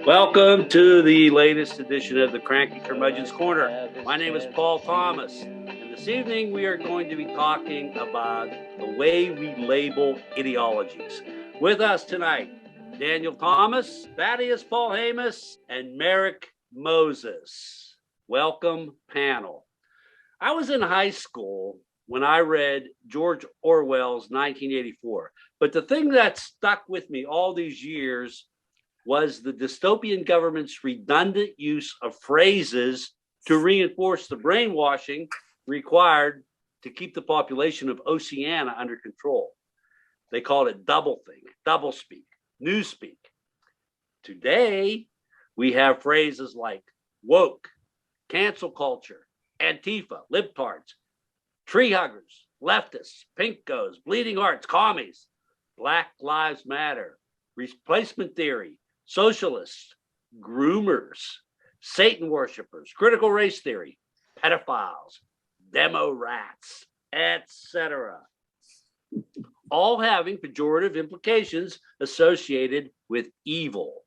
Welcome to the latest edition of the Cranky Curmudgeon's Corner. My name is Paul Thomas, and this evening we are going to be talking about the way we label ideologies. With us tonight, Daniel Thomas, Thaddeus Paul Hamus, and Merrick Moses. Welcome, panel. I was in high school when I read George Orwell's 1984, but the thing that stuck with me all these years was the dystopian government's redundant use of phrases to reinforce the brainwashing required to keep the population of Oceania under control. They called it doublethink, doublespeak, newspeak. Today, we have phrases like woke, cancel culture, Antifa, libtards, tree huggers, leftists, pinkos, bleeding hearts, commies, Black Lives Matter, replacement theory, socialists, groomers, Satan worshipers, critical race theory, pedophiles, demo rats, etc. All having pejorative implications associated with evil.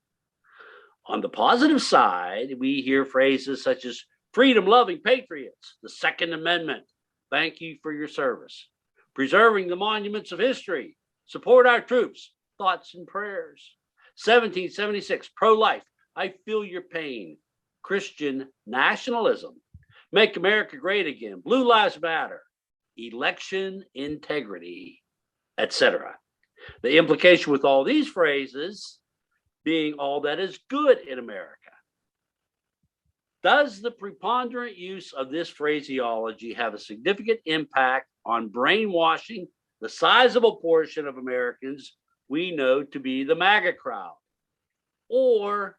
On the positive side, we hear phrases such as freedom-loving patriots, the Second Amendment, thank you for your service, preserving the monuments of history, support our troops, thoughts and prayers. 1776, pro-life, I feel your pain, Christian nationalism, make America great again, Blue Lives Matter, election integrity, etc. The implication with all these phrases being all that is good in America. Does the preponderant use of this phraseology have a significant impact on brainwashing the sizable portion of Americans we know to be the MAGA crowd? Or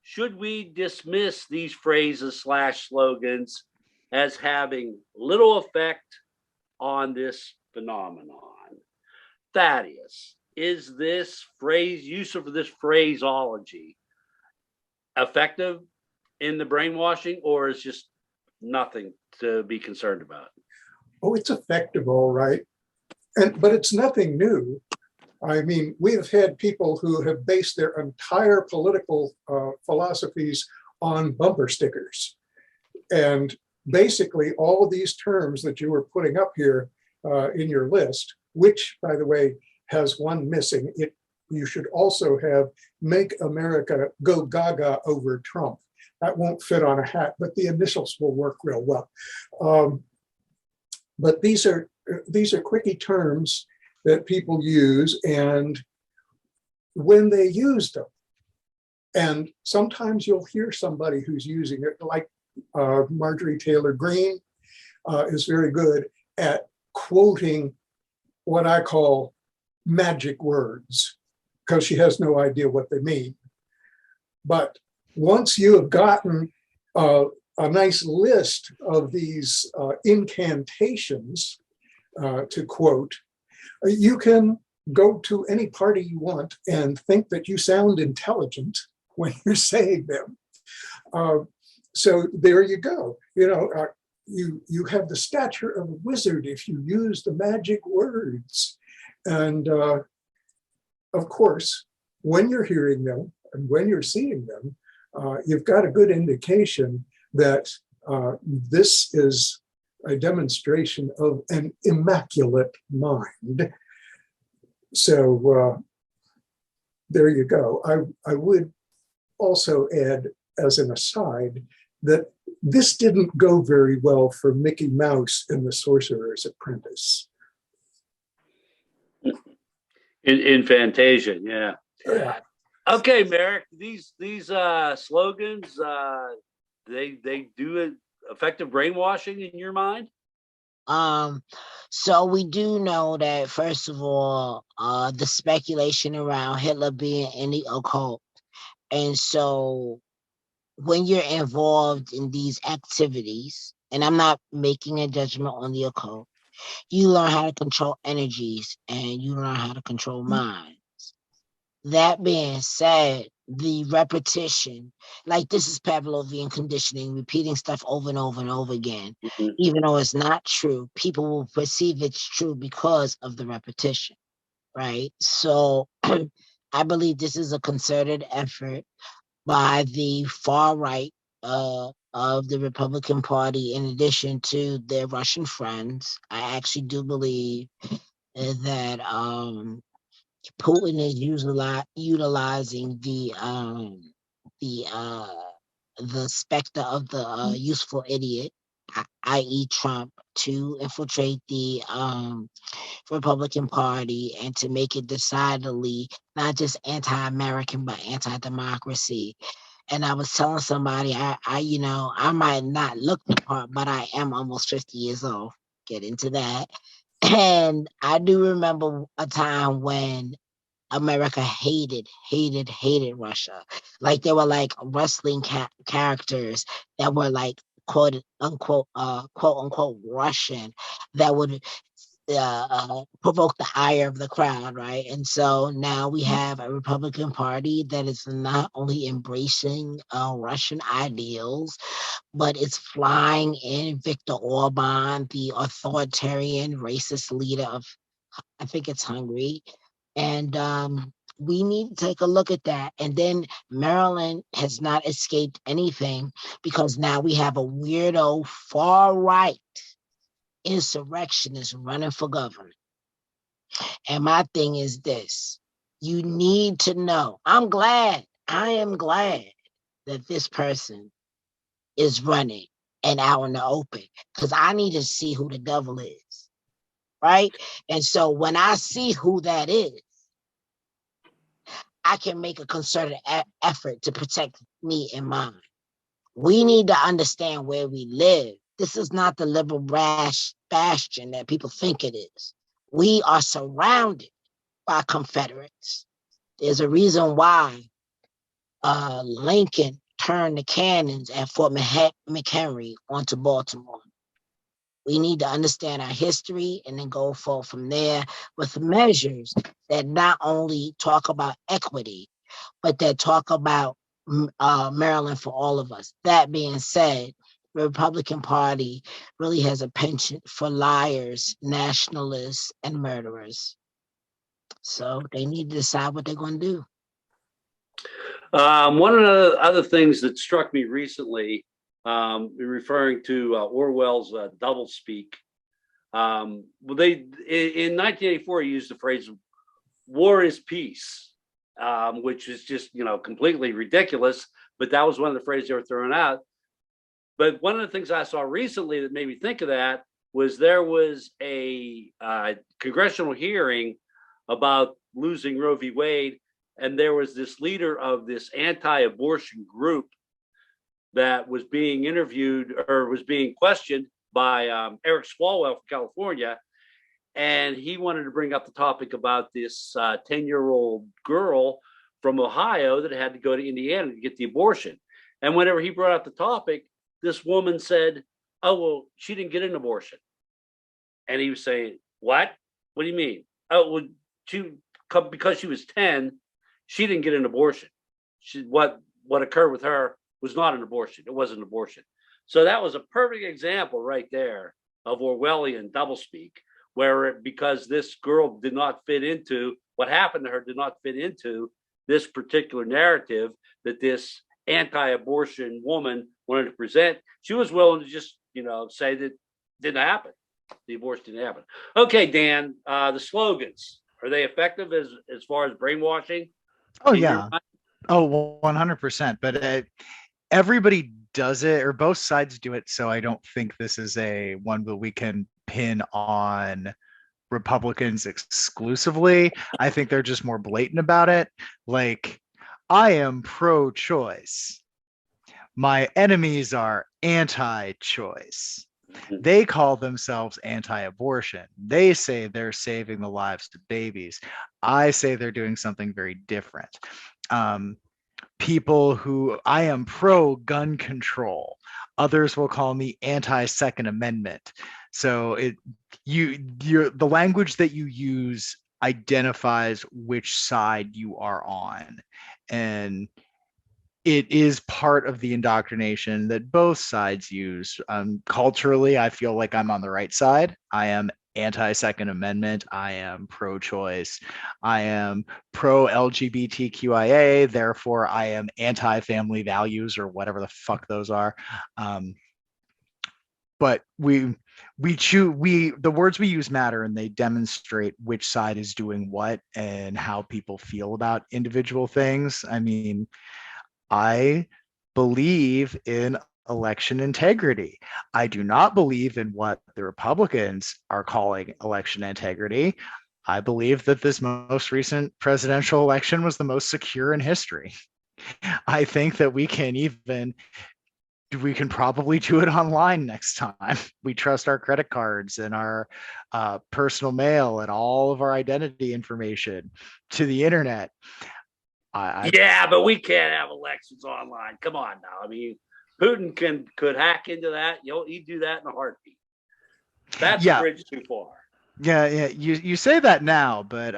should we dismiss these phrases / slogans as having little effect on this phenomenon? Thaddeus, is this use of this phraseology effective in the brainwashing, or is just nothing to be concerned about? Oh, it's effective, all right. But it's nothing new. I mean, we have had people who have based their entire political philosophies on bumper stickers. And basically, all of these terms that you were putting up here in your list, which, by the way, has one missing. You should also have Make America Go Gaga over Trump. That won't fit on a hat, but the initials will work real well. But these are quickie terms that people use, and when they use them, and sometimes you'll hear somebody who's using it, like Marjorie Taylor Greene is very good at quoting what I call magic words, because she has no idea what they mean. But once you have gotten a nice list of these incantations to quote, you can go to any party you want and think that you sound intelligent when you're saying them. So there you go. You have the stature of a wizard if you use the magic words. And of course, when you're hearing them and when you're seeing them, you've got a good indication that this is a demonstration of an immaculate mind. So there you go. I would also add, as an aside, that this didn't go very well for Mickey Mouse in The Sorcerer's Apprentice. In Fantasia, yeah. Yeah. Okay, Merrick, these slogans, they do effective brainwashing in your mind? So we do know that, first of all, the speculation around Hitler being in the occult. And so when you're involved in these activities, and I'm not making a judgment on the occult, you learn how to control energies and you learn how to control minds. That being said, the repetition, like this is Pavlovian conditioning, repeating stuff over and over and over again, even though it's not true, people will perceive it's true because of the repetition, right? So I believe this is a concerted effort by the far right of the Republican Party, in addition to their Russian friends. I actually do believe that Putin is utilizing the uh, the specter of the useful idiot, i.e., Trump, to infiltrate the Republican Party and to make it decidedly not just anti-American but anti-democracy. And I was telling somebody, I might not look the part, but I am almost 50 years old. Get into that. And I do remember a time when America hated Russia. Like there were like wrestling characters that were like quote unquote Russian that would provoke the ire of the crowd, right? And so now we have a Republican Party that is not only embracing Russian ideals, but it's flying in Viktor Orban, the authoritarian racist leader of, I think it's Hungary. And we need to take a look at that. And then Maryland has not escaped anything because now we have a weirdo far right insurrectionist running for governor. And my thing is this: you need to know. I am glad that this person is running and out in the open because I need to see who the devil is. Right. And so when I see who that is, I can make a concerted effort to protect me and mine. We need to understand where we live. This is not the liberal bastion that people think it is. We are surrounded by Confederates. There's a reason why Lincoln turned the cannons at Fort McHenry onto Baltimore. We need to understand our history and then go forward from there with measures that not only talk about equity, but that talk about Maryland for all of us. That being said, the Republican Party really has a penchant for liars, nationalists, and murderers. So they need to decide what they're going to do. One of the other things that struck me recently, referring to Orwell's doublespeak, they in 1984 he used the phrase "war is peace," which is just completely ridiculous. But that was one of the phrases they were throwing out. But one of the things I saw recently that made me think of that was there was a congressional hearing about losing Roe v. Wade, and there was this leader of this anti-abortion group that was being interviewed or was being questioned by Eric Swalwell from California. And he wanted to bring up the topic about this 10-year-old girl from Ohio that had to go to Indiana to get the abortion. And whenever he brought up the topic, this woman said, "Oh, well, she didn't get an abortion." And he was saying, "What? What do you mean?" "Oh, well, because she was 10, she didn't get an abortion. What occurred with her was not an abortion. It wasn't an abortion." So that was a perfect example right there of Orwellian doublespeak, where because this girl did not fit into what happened to her, did not fit into this particular narrative that this anti-abortion woman wanted to present, she was willing to just say that didn't happen. The abortion didn't happen. Okay, Dan, the slogans, are they effective as far as brainwashing? Oh yeah. Oh, 100%. But everybody does it, or both sides do it. So I don't think this is a one that we can pin on Republicans exclusively. I think they're just more blatant about it. Like, I am pro-choice. My enemies are anti-choice. They call themselves anti-abortion. They say they're saving the lives of babies. I say they're doing something very different. People who I am pro-gun control. Others will call me anti-Second Amendment. So the language that you use identifies which side you are on, and it is part of the indoctrination that both sides use. Culturally, I feel like I'm on the right side. I am anti-Second Amendment. I am pro-choice. I am pro-LGBTQIA. Therefore, I am anti-family values or whatever the fuck those are. But the words we use matter, and they demonstrate which side is doing what and how people feel about individual things. I mean, I believe in election integrity. I do not believe in what the Republicans are calling election integrity. I believe that this most recent presidential election was the most secure in history. I think that we can probably do it online next time. We trust our credit cards and our personal mail and all of our identity information to the internet. Yeah, but we can't have elections online. Come on now. I mean, Putin could hack into that. He'd do that in a heartbeat. That's a bridge too far. Yeah. You say that now, but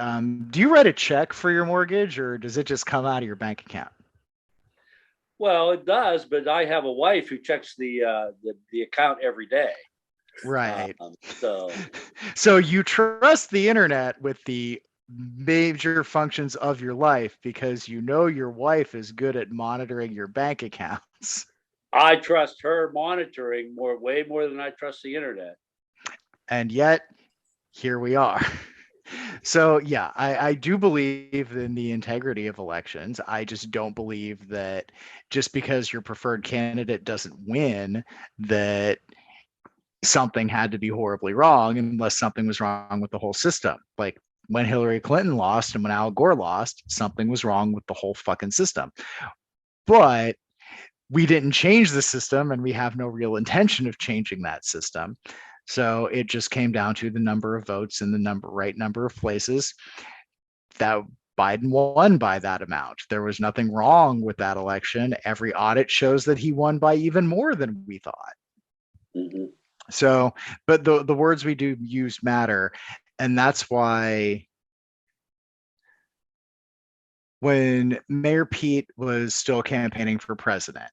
do you write a check for your mortgage, or does it just come out of your bank account? Well, it does, but I have a wife who checks the account every day. Right. So you trust the internet with the major functions of your life because you know your wife is good at monitoring your bank accounts. I trust her monitoring way more than I trust the internet. And yet, here we are. So yeah, I do believe in the integrity of elections. I just don't believe that just because your preferred candidate doesn't win, that something had to be horribly wrong, unless something was wrong with the whole system. Like when Hillary Clinton lost and when Al Gore lost, something was wrong with the whole fucking system. But we didn't change the system, and we have no real intention of changing that system. So it just came down to the number of votes in the right number of places. That Biden won by that amount. There was nothing wrong with that election. Every audit shows that he won by even more than we thought. Mm-hmm. So, but the words we do use matter. And that's why when Mayor Pete was still campaigning for president,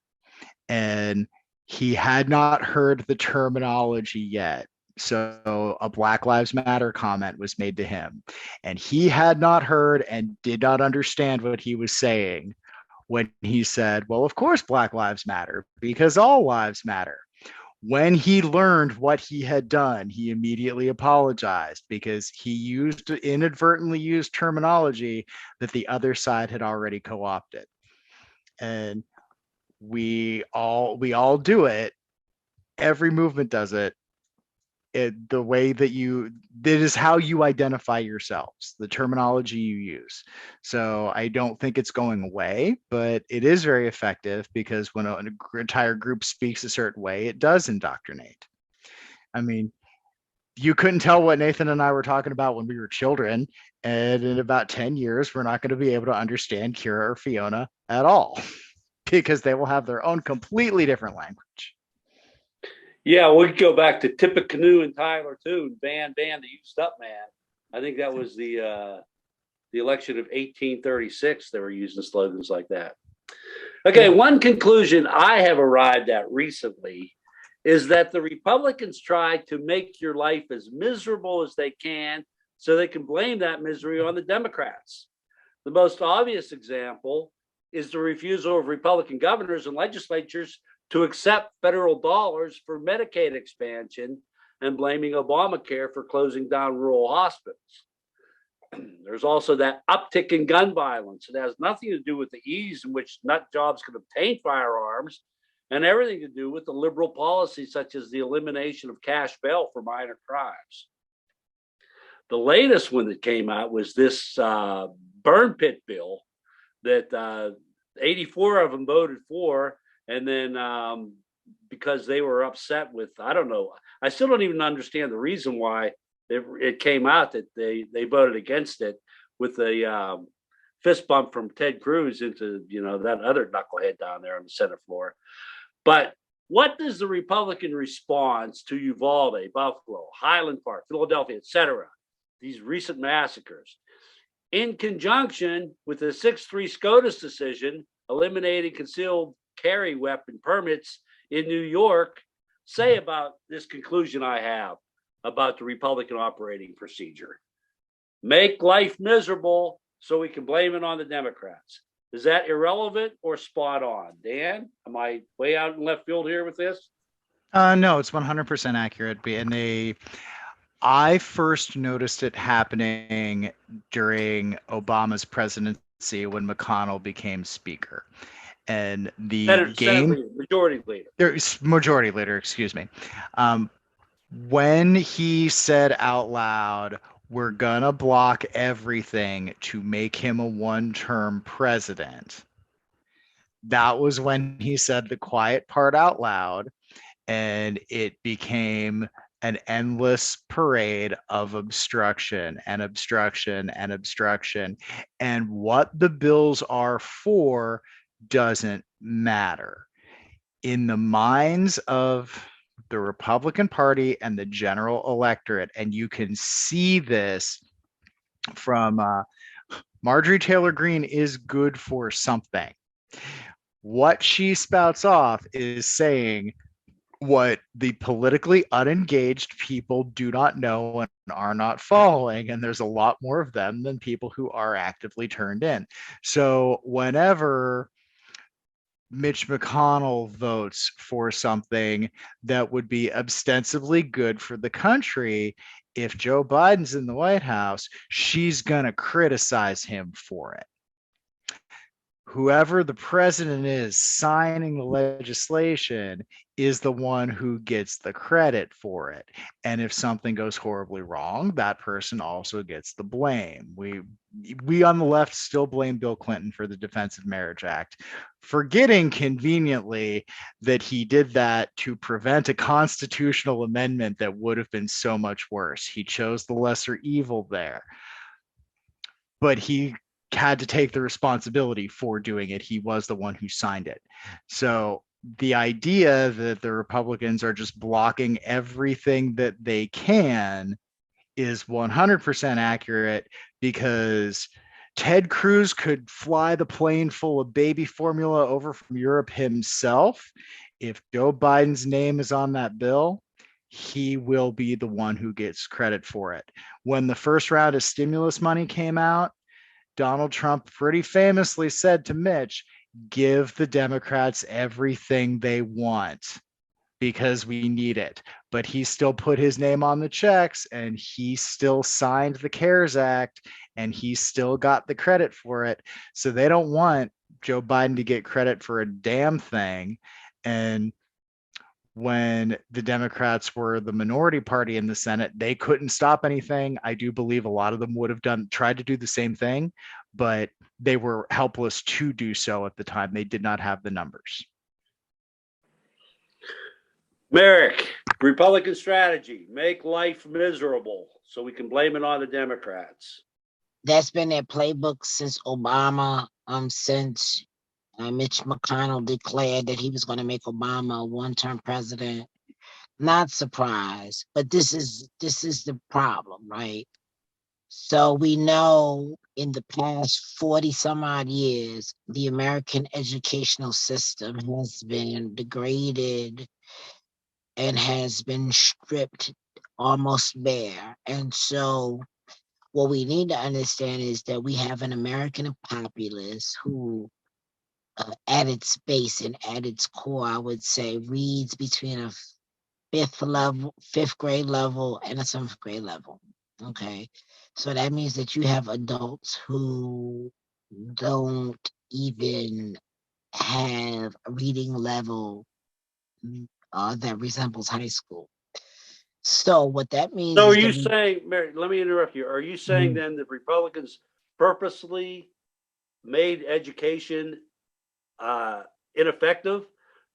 and he had not heard the terminology yet. So a Black Lives Matter comment was made to him, and he had not heard and did not understand what he was saying when he said, well, of course, Black Lives Matter because all lives matter. When he learned what he had done, he immediately apologized because he inadvertently used terminology that the other side had already co-opted. And we all do it. Every movement does it. The way that is how you identify yourselves, the terminology you use. So I don't think it's going away, but it is very effective because when an entire group speaks a certain way, it does indoctrinate. I mean, you couldn't tell what Nathan and I were talking about when we were children, and in about 10 years, we're not going to be able to understand Kira or Fiona at all because they will have their own completely different language. Yeah, we could go back to Tippecanoe and Tyler too, and band the used up man. I think that was the election of 1836. They were using slogans like that. Okay, one conclusion I have arrived at recently is that the Republicans try to make your life as miserable as they can so they can blame that misery on the Democrats. The most obvious example is the refusal of Republican governors and legislatures to accept federal dollars for Medicaid expansion and blaming Obamacare for closing down rural hospitals. There's also that uptick in gun violence. It has nothing to do with the ease in which nut jobs can obtain firearms and everything to do with the liberal policies such as the elimination of cash bail for minor crimes. The latest one that came out was this burn pit bill that 84 of them voted for. And then because they were upset with, I don't know, I still don't even understand the reason why it came out that they voted against it with a fist bump from Ted Cruz into, that other knucklehead down there on the Senate floor. But what does the Republican response to Uvalde, Buffalo, Highland Park, Philadelphia, et cetera, these recent massacres, in conjunction with the 6-3 SCOTUS decision eliminating concealed carry weapon permits in New York, say about this conclusion I have? about the Republican operating procedure. Make life miserable so we can blame it on the Democrats. Is that irrelevant or spot on? Dan, am I way out in left field here with this? No, it's 100% accurate. And I first noticed it happening during Obama's presidency when McConnell became speaker. And the Senate leader, majority leader, excuse me. When he said out loud, we're gonna block everything to make him a one-term president, that was when he said the quiet part out loud, and it became an endless parade of obstruction and obstruction and obstruction. And what the bills are for doesn't matter. In the minds of the Republican Party and the general electorate, and you can see this from Marjorie Taylor Greene is good for something. What she spouts off is saying what the politically unengaged people do not know and are not following, and there's a lot more of them than people who are actively turned in. So whenever Mitch McConnell votes for something that would be ostensibly good for the country, if Joe Biden's in the White House, she's going to criticize him for it. Whoever the president is signing the legislation is the one who gets the credit for it. And if something goes horribly wrong, that person also gets the blame. We on the left still blame Bill Clinton for the Defense of Marriage Act, forgetting conveniently that he did that to prevent a constitutional amendment that would have been so much worse. He chose the lesser evil there. But he had to take the responsibility for doing it. He was the one who signed it. So the idea that the Republicans are just blocking everything that they can is 100% accurate, because Ted Cruz could fly the plane full of baby formula over from Europe himself. If Joe Biden's name is on that bill, he will be the one who gets credit for it. When the first round of stimulus money came out, Donald Trump pretty famously said to Mitch, give the Democrats everything they want because we need it. But he still put his name on the checks, and he still signed the CARES Act, and he still got the credit for it. So they don't want Joe Biden to get credit for a damn thing. And when the Democrats were the minority party in the Senate, they couldn't stop anything. I do believe a lot of them would have tried to do the same thing, but they were helpless to do so at the time. They did not have the numbers. Merrick, Republican strategy, make life miserable so we can blame it on the Democrats. That's been their playbook since Obama, since Mitch McConnell declared that he was going to make Obama a one-term president. Not surprised, but this is the problem, right? So we know in the past 40 some odd years, the American educational system has been degraded and has been stripped almost bare. And so what we need to understand is that we have an American populace who at its base and at its core, I would say, reads between a fifth grade level and a seventh grade level. Okay. So that means that you have adults who don't even have a reading level that resembles high school. So what that means. So are you saying, Mary, let me interrupt you. Are you saying then that Republicans purposely made education ineffective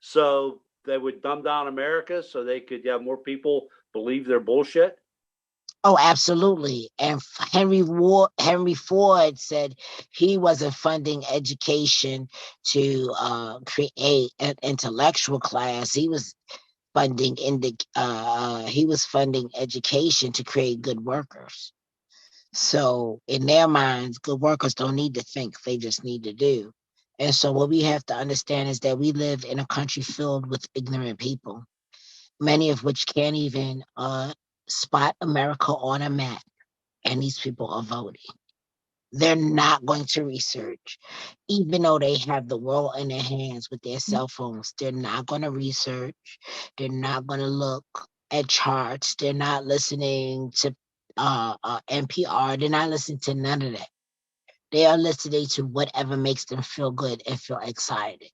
so they would dumb down America so they could have more people believe their bullshit? Oh, absolutely. And Henry Ford said he wasn't funding education to create an intellectual class. He was funding education to create good workers. So in their minds, good workers don't need to think, they just need to do. And so what we have to understand is that we live in a country filled with ignorant people, many of which can't even spot America on a map, and these people are voting. They're not going to research, even though they have the world in their hands with their cell phones. They're not going to research. They're not going to look at charts. They're not listening to NPR. They're not listening to none of that. They are listening to whatever makes them feel good and feel excited.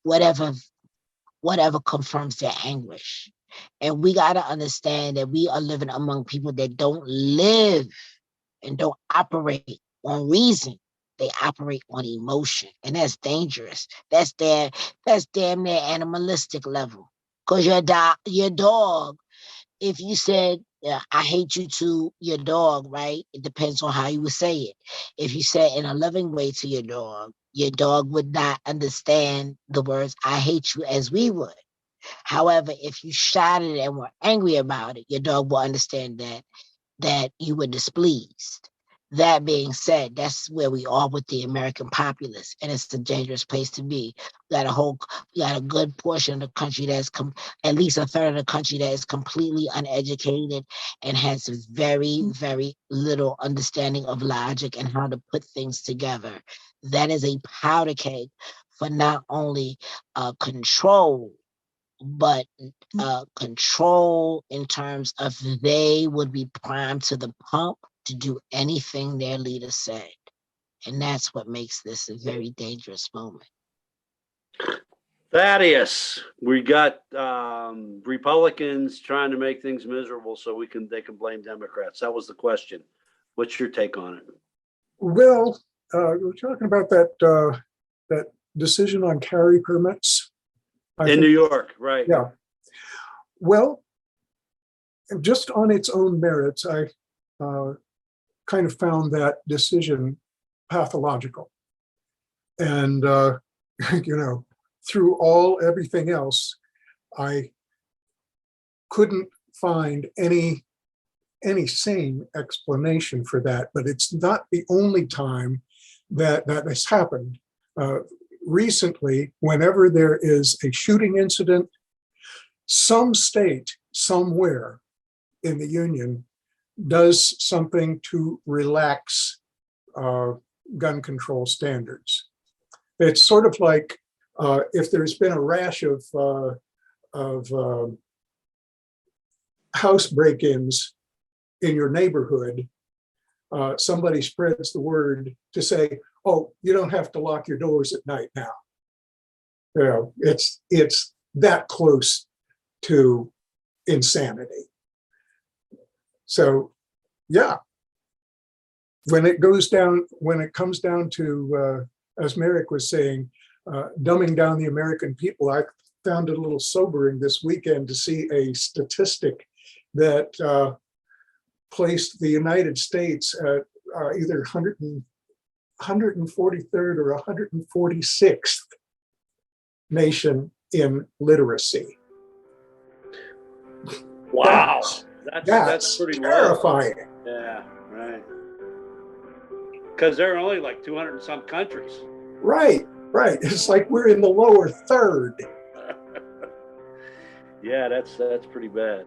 Whatever confirms their anguish. And we got to understand that we are living among people that don't live and don't operate on reason. They operate on emotion, and that's dangerous. That's damn near animalistic level. Because your dog, if you said, I hate you to your dog, right? It depends on how you would say it. If you said in a loving way to your dog would not understand the words, I hate you, as we would. However, if you shouted and were angry about it, your dog will understand that you were displeased. That being said, that's where we are with the American populace, and it's a dangerous place to be. We got a good portion of the country that's at least a third of the country that is completely uneducated and has very, very little understanding of logic and how to put things together. That is a powder keg for not only control, but control in terms of they would be primed to the pump to do anything their leader said. And that's what makes this a very dangerous moment. Thaddeus, we got Republicans trying to make things miserable so they can blame Democrats. That was the question. What's your take on it? Well, we're talking about that decision on carry permits. In New York, right? Yeah. Well, just on its own merits, I kind of found that decision pathological. And, through everything else, I couldn't find any sane explanation for that. But it's not the only time that has happened. Recently, whenever there is a shooting incident, some state somewhere in the union does something to relax gun control standards. It's sort of like if there's been a rash of house break-ins in your neighborhood, somebody spreads the word to say, oh, you don't have to lock your doors at night now. It's that close to insanity. So, yeah, when it comes down to, as Merrick was saying, dumbing down the American people, I found it a little sobering this weekend to see a statistic that placed the United States at either 143rd or 146th nation in literacy. Wow, that's pretty terrifying. Low. Yeah, right. Because there are only like 200 and some countries. Right. It's like we're in the lower third. Yeah, that's pretty bad.